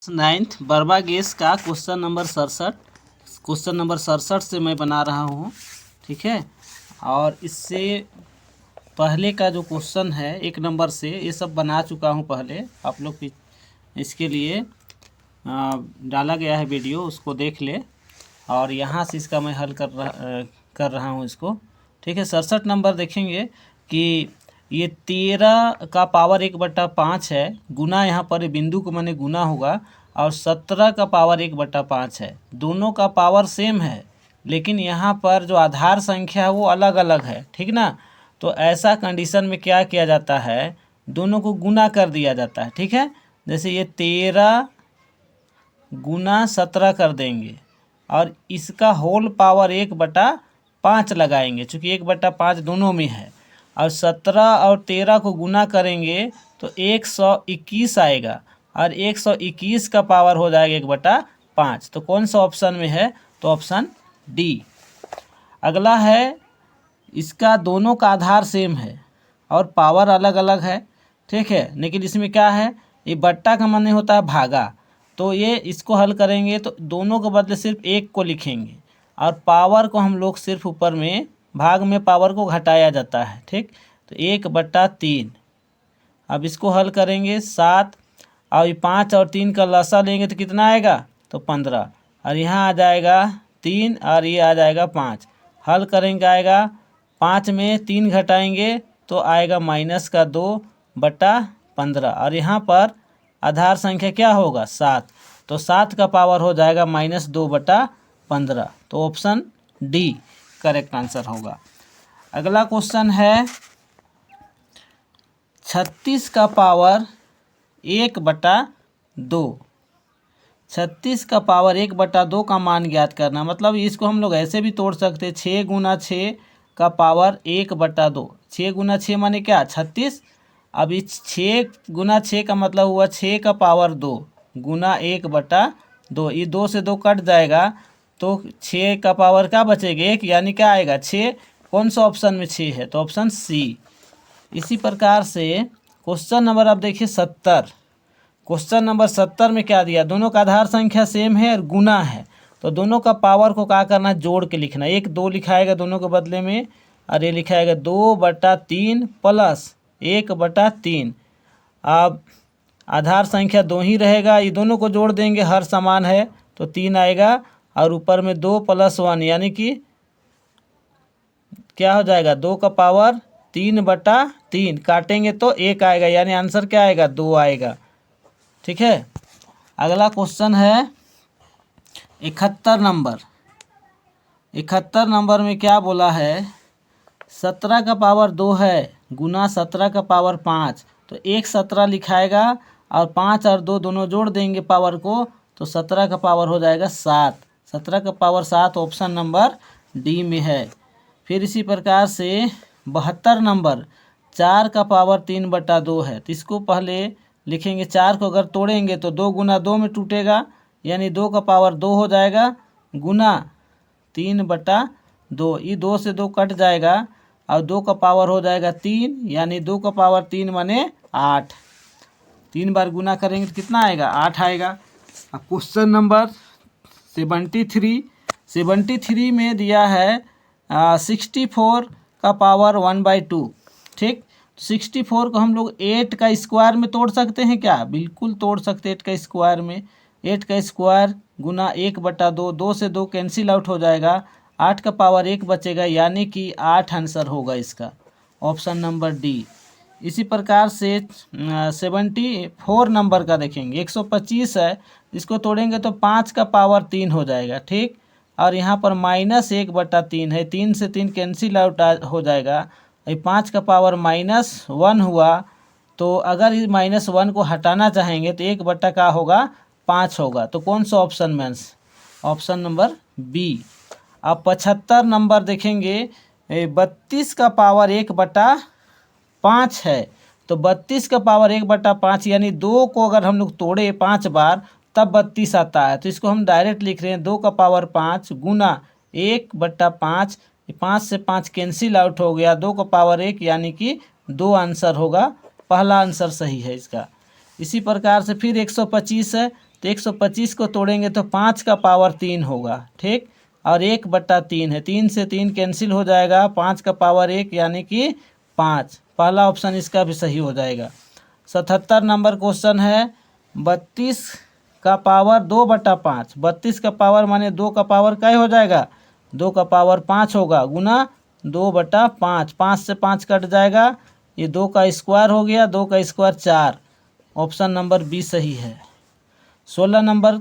Ninth बरबा gas का question number 67 से मैं बना रहा हूँ। ठीक है, और इससे पहले का जो क्वेश्चन है 1 नंबर से, ये सब बना चुका हूँ पहले। आप लोग इसके लिए डाला गया है वीडियो, उसको देख ले। और यहाँ से इसका मैं हल कर रहा हूँ इसको। ठीक है, 67 नंबर देखेंगे कि ये 13 का पावर 1/5 है, गुना यहाँ पर बिंदु को मैंने गुना होगा, और 17 का पावर 1/5 है। दोनों का पावर सेम है, लेकिन यहाँ पर जो आधार संख्या है वो अलग अलग है। ठीक ना, तो ऐसा कंडीशन में क्या किया जाता है, दोनों को गुना कर दिया जाता है। ठीक है, जैसे ये 13 गुना 17 कर देंगे, और इसका होल पावर 1/5 लगाएंगे, चूँकि 1/5 दोनों में है। और 17 और 13 को गुना करेंगे तो 121 आएगा, और 121 का पावर हो जाएगा 1/5। तो कौन सा ऑप्शन में है, तो ऑप्शन डी। अगला है, इसका दोनों का आधार सेम है और पावर अलग अलग है। ठीक है, लेकिन इसमें क्या है, ये बट्टा का माने होता है भागा। तो ये इसको हल करेंगे तो दोनों के बदले सिर्फ एक को लिखेंगे, और पावर को हम लोग सिर्फ ऊपर में भाग में पावर को घटाया जाता है। ठीक, तो 1/3। अब इसको हल करेंगे 7, और 5 और 3 का लसा लेंगे तो कितना आएगा, तो 15। और यहाँ आ जाएगा 3, और ये आ जाएगा 5। हल करेंगे आएगा 5 में 3 घटाएंगे तो आएगा -2/15। और यहाँ पर आधार संख्या क्या होगा, 7। तो 7 का पावर हो जाएगा -2/15। तो ऑप्शन डी करेक्ट आंसर होगा। अगला क्वेश्चन है 36 का पावर 1/2। 36 का पावर 1/2 का मान ज्ञात करना, मतलब इसको हम लोग ऐसे भी तोड़ सकते हैं, 6 गुना 6 का पावर 1/2। 6 गुना 6 माने क्या, 36। अब इस 6 गुना 6 का मतलब हुआ 6 का पावर 2 गुना 1/2। ये 2 से 2 कट जाएगा, तो 6 का पावर क्या बचेगा, 1, यानी क्या आएगा 6। कौन सा ऑप्शन में 6 है, तो ऑप्शन सी। इसी प्रकार से क्वेश्चन नंबर आप देखिए 70। क्वेश्चन नंबर 70 में क्या दिया, दोनों का आधार संख्या सेम है और गुना है, तो दोनों का पावर को क्या करना है, जोड़ के लिखना। 1 2 लिखाएगा दोनों के बदले में, और ये लिखाएगा 2/3 प्लस 1/3। अब आधार संख्या 2 ही रहेगा, ये दोनों को जोड़ देंगे, हर समान है तो 3 आएगा, और ऊपर में 2 + 1 यानी कि क्या हो जाएगा, 2 का पावर 3/3। काटेंगे तो 1 आएगा, यानी आंसर क्या आएगा, 2 आएगा। ठीक है, अगला क्वेश्चन है 71 नंबर। 71 नंबर में क्या बोला है, 17 का पावर 2 है गुना 17 का पावर 5। तो 1 17 लिखाएगा, और 5 और 2 दोनों जोड़ देंगे पावर को, तो 17 का पावर हो जाएगा 7। 17 का पावर 7 ऑप्शन नंबर डी में है। फिर इसी प्रकार से 72 नंबर, 4 का पावर 3/2 है, तो इसको पहले लिखेंगे। 4 को अगर तोड़ेंगे तो 2 गुना 2 में टूटेगा, यानी 2 का पावर 2 हो जाएगा, गुना 3/2। ये 2 से 2 कट जाएगा, और 2 का पावर हो जाएगा 3, यानी 2 का पावर 3 माने 8। 3 बार गुना करेंगे तो कितना आएगा, 8 आएगा। अब क्वेश्चन नंबर 73 में दिया है 64 का पावर 1/2। ठीक, 64 को हम लोग 8 का स्क्वायर में तोड़ सकते हैं क्या, बिल्कुल तोड़ सकते हैं 8 का स्क्वायर में। 8 का स्क्वायर गुना 1/2, 2 से 2 कैंसिल आउट हो जाएगा, 8 का पावर 1 बचेगा, यानी कि 8 आंसर होगा इसका, ऑप्शन नंबर डी। इसी प्रकार से 74 नंबर का देखेंगे, 125 है, इसको तोड़ेंगे तो 5 का पावर 3 हो जाएगा। ठीक, और यहाँ पर -1/3 है, 3 से 3 कैंसिल आउट हो जाएगा, 5 का पावर -1 हुआ। तो अगर इस -1 को हटाना चाहेंगे तो 1 का होगा 5 होगा। तो कौन सा ऑप्शन में, ऑप्शन नंबर बी। अब 75 नंबर देखेंगे, 32 का पावर 1/5 है, तो 32 का पावर 1/5 यानी 2 को अगर हम लोग तोड़े 5 बार तब 32 आता है। तो इसको हम डायरेक्ट लिख रहे हैं, 2 का पावर 5 गुना 1/5। 5 से 5 कैंसिल आउट हो गया, 2 का पावर 1, यानी कि 2 आंसर होगा, पहला आंसर सही है इसका। इसी प्रकार से फिर 125 है, तो 125 को तोड़ेंगे तो 5 का पावर 3 होगा, ठीक। और 1/3 है, 3 से 3 कैंसिल हो जाएगा, 5 का पावर 1 यानी कि 5। पहला ऑप्शन इसका भी सही हो जाएगा। 77 नंबर क्वेश्चन है 32 का पावर 2/5। 32 का पावर माने 2 का पावर क्या हो जाएगा, 2 का पावर 5 होगा, गुना 2/5। 5 से 5 कट जाएगा, ये 2 का स्क्वायर हो गया, 2 का स्क्वायर 4। ऑप्शन नंबर बी सही है। 16 नंबर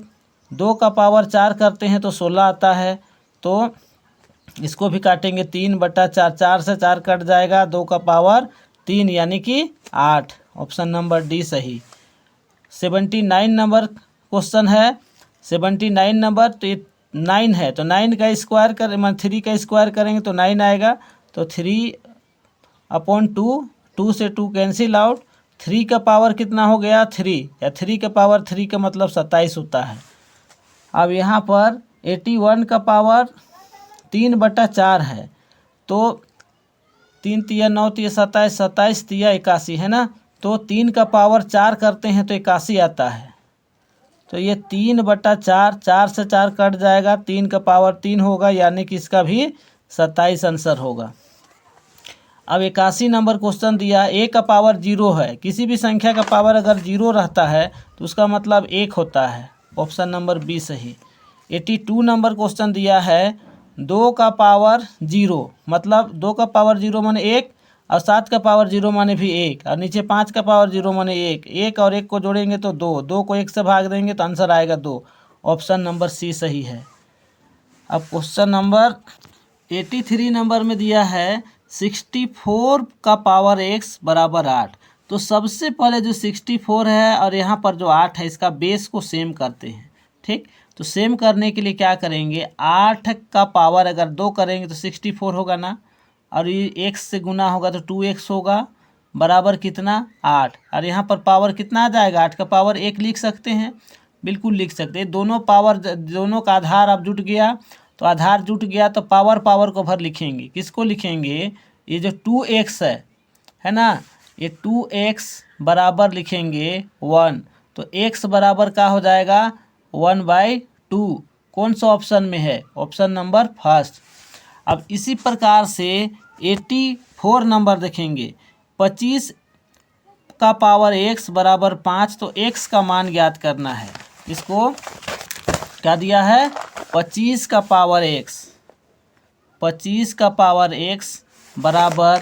2 का पावर 4 करते हैं तो 16 आता है, तो इसको भी काटेंगे 3/4। 4 से 4 कट जाएगा, 2 का पावर 3 यानी कि 8। ऑप्शन नंबर डी सही। 79 नंबर क्वेश्चन है 79 नंबर, तो ये 9 है, तो 9 का स्क्वायर करें, 3 का स्क्वायर करेंगे तो 9 आएगा, तो 3/2, 2 से 2 कैंसिल आउट। 3 का पावर कितना हो गया 3, या 3 का पावर 3 का मतलब 27 होता है। अब यहाँ पर 81 का पावर 3/4 है, तो 3 तिया 9 तिया 27, 27 तिया 81 है ना, तो 3 का पावर 4 करते हैं तो 81 आता है। तो ये 3/4, 4 से 4 कट जाएगा, 3 का पावर 3 होगा, यानी कि इसका भी 27 आंसर होगा। अब 81 नंबर क्वेश्चन दिया, a का पावर 0 है। किसी भी संख्या का पावर अगर 0 रहता है तो उसका मतलब 1 होता है। ऑप्शन नंबर बी सही। 82 नंबर क्वेश्चन दिया है 2 का पावर 0, मतलब 2 का पावर 0 माने 1, और 7 का पावर 0 माने भी 1, और नीचे 5 का पावर 0 माने 1। 1 और 1 को जोड़ेंगे तो 2, 2 को 1 से भाग देंगे तो आंसर आएगा 2। ऑप्शन नंबर सी सही है। अब क्वेश्चन नंबर 83 नंबर में दिया है 64 का पावर x बराबर 8। तो सबसे पहले जो 64 है और यहाँ पर जो 8 है, इसका बेस को सेम करते हैं, ठीक। तो सेम करने के लिए क्या करेंगे, 8 का पावर अगर 2 करेंगे तो 64 होगा ना, और ये x से गुना होगा तो 2x होगा, बराबर कितना 8। और यहाँ पर पावर कितना आ जाएगा, 8 का पावर 1 लिख सकते हैं, बिल्कुल लिख सकते हैं। दोनों पावर, दोनों का आधार अब जुट गया, तो आधार जुट गया तो पावर पावर को भर लिखेंगे। किसको लिखेंगे, ये जो 2x है ना, ये 2x बराबर लिखेंगे 1, तो x बराबर क्या हो जाएगा 1/2। कौन सा ऑप्शन में है, ऑप्शन नंबर फर्स्ट। अब इसी प्रकार से 84 नंबर देखेंगे, 25 का पावर x बराबर 5, तो x का मान ज्ञात करना है। इसको क्या दिया है, 25 का पावर x, 25 का पावर x बराबर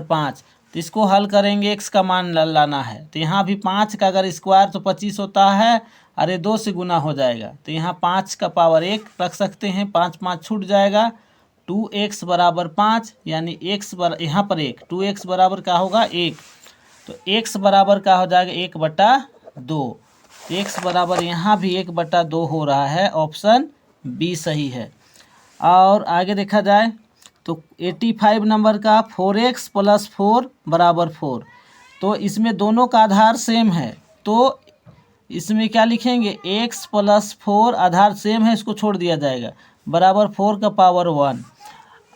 5, तो इसको हल करेंगे, x का मान लाना है। तो यहाँ भी 5 का अगर स्क्वायर तो 25 होता है, अरे 2 से गुना हो जाएगा, तो यहाँ 5 का पावर 1 रख सकते हैं, 5 5 छूट जाएगा, 2x बराबर 5, यानी x यहाँ पर 1, 2x बराबर क्या होगा 1, तो x बराबर क्या हो जाएगा 1/2। x बराबर यहाँ भी 1/2 हो रहा है, ऑप्शन बी सही है। और आगे देखा जाए तो 85 नंबर का 4x + 4 = 4, तो इसमें दोनों का आधार सेम है, तो इसमें क्या लिखेंगे, x + 4 आधार सेम है, इसको छोड़ दिया जाएगा, बराबर 4 का पावर 1।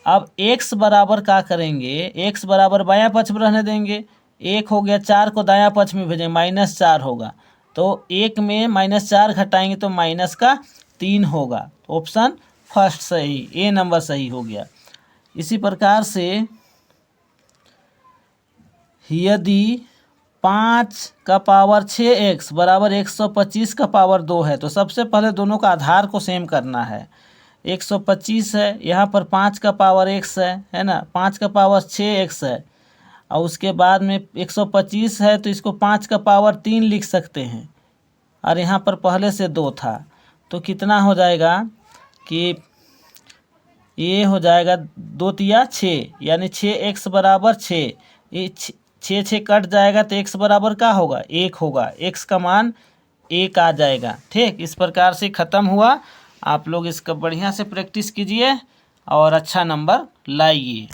अब x बराबर क्या करेंगे, x बराबर बायां पक्ष में रहने देंगे, 1 हो गया, 4 को दायां पक्ष में भेजेंगे, -4 होगा, तो 1 में -4 घटाएंगे तो -3 होगा। ऑप्शन फर्स्ट सही, ए नंबर सही हो गया। इसी प्रकार से यदि 5 का पावर 6x बराबर 125 का पावर 2 है, तो सबसे पहले दोनों का आधार को सेम करना है। 125 है, यहाँ पर 5 का पावर x है ना, 5 का पावर 6x है, और उसके बाद में 125 है, तो इसको 5 का पावर 3 लिख सकते हैं, और यहाँ पर पहले से 2 था, तो कितना हो जाएगा कि ये हो जाएगा 2 तिया 6, यानी 6x बराबर 6, ये 6 कट जाएगा तो x बराबर क्या होगा 1 होगा, x का मान 1 आ जाएगा, ठीक। इस प्रकार से ख़त्म हुआ। आप लोग इसका बढ़िया से प्रैक्टिस कीजिए और अच्छा नंबर लाइए।